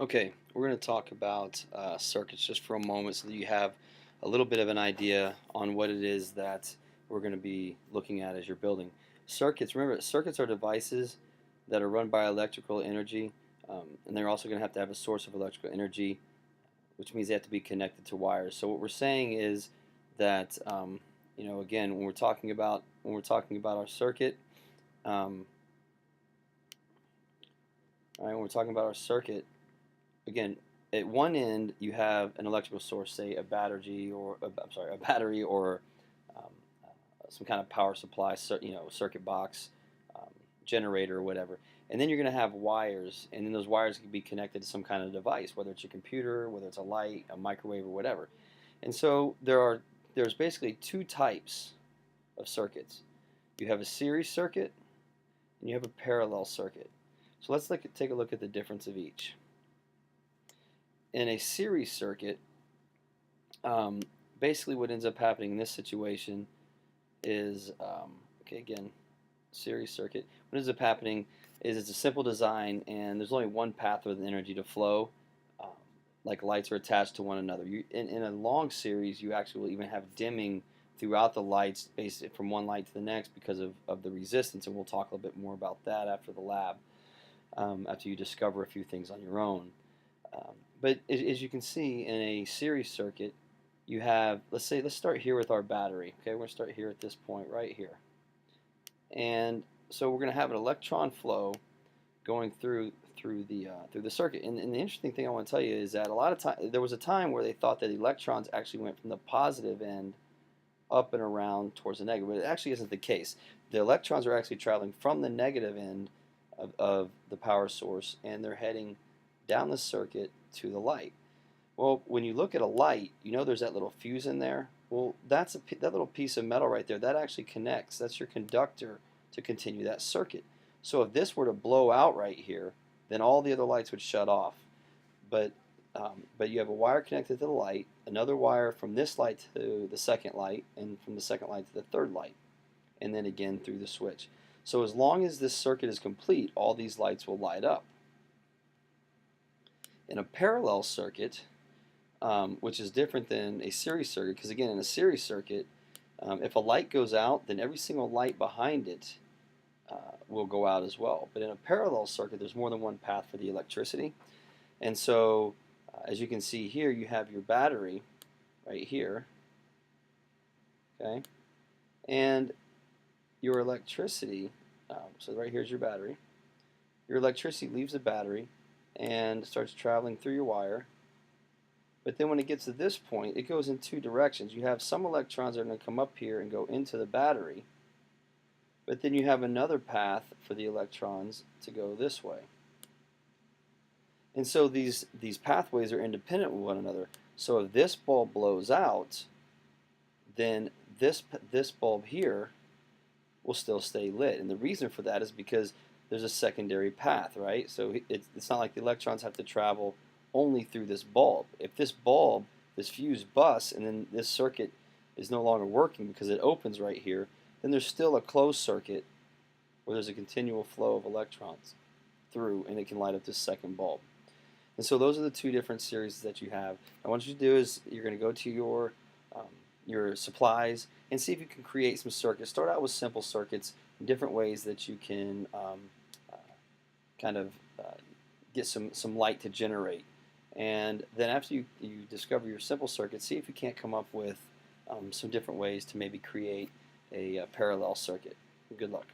Okay, we're going to talk about circuits just for a moment so that you have a little bit of an idea on what it is that we're going to be looking at as you're building. Circuits, remember, circuits are devices that are run by electrical energy, and they're also going to have a source of electrical energy, which means they have to be connected to wires. So what we're saying is that, again, when we're talking about our circuit, um, all right, when we're talking about our circuit, again, at one end you have an electrical source, say a battery or I'm sorry, a battery or um, some kind of power supply, circuit box, um, generator or whatever. And then you're going to have wires, and then those wires can be connected to some kind of device, whether it's a computer, whether it's a light, a microwave, or whatever. And so there's basically two types of circuits. You have a series circuit and you have a parallel circuit. So let's take a look at the difference of each. In a series circuit, um, basically what ends up happening in this situation is, okay, again, series circuit. What ends up happening is it's a simple design, and there's only one path for the energy to flow, um, like lights are attached to one another. In a long series, you actually will even have dimming throughout the lights, basically from one light to the next because of the resistance, and we'll talk a little bit more about that after the lab, after you discover a few things on your own. Um, but as you can see in a series circuit, you have, let's start here with our battery. Okay, we're going to start here at this point right here. And so we're going to have an electron flow going through the circuit. And the interesting thing I want to tell you is that a lot of time there was a time where they thought that electrons actually went from the positive end up and around towards the negative, but it actually isn't the case. The electrons are actually traveling from the negative end of the power source, and they're heading down the circuit to the light. Well, when you look at a light, you know there's that little fuse in there. Well, that little piece of metal right there. That actually connects. That's your conductor to continue that circuit. So if this were to blow out right here, then all the other lights would shut off. But but you have a wire connected to the light, another wire from this light to the second light, and from the second light to the third light, and then again through the switch. So as long as this circuit is complete, all these lights will light up. In a parallel circuit, which is different than a series circuit, because again, in a series circuit, if a light goes out, then every single light behind it will go out as well. But in a parallel circuit, there's more than one path for the electricity. And so, as you can see here, you have your battery right here, okay? And your electricity, so right here's your battery. Your electricity leaves the battery and starts traveling through your wire. But then when it gets to this point, it goes in two directions. You have some electrons that are going to come up here and go into the battery, but then you have another path for the electrons to go this way. And so these pathways are independent of one another. So if this bulb blows out, then this bulb here will still stay lit. And the reason for that is because there's a secondary path, right? So it's not like the electrons have to travel only through this bulb. If this bulb, this fuse busts, and then this circuit is no longer working because it opens right here, then there's still a closed circuit where there's a continual flow of electrons through, and it can light up this second bulb. And so those are the two different series that you have. And what you do is you're going to go to your supplies and see if you can create some circuits. Start out with simple circuits, different ways that you can uh, kind of get some light to generate. And then after you discover your simple circuit, see if you can't come up with some different ways to maybe create a parallel circuit. Good luck.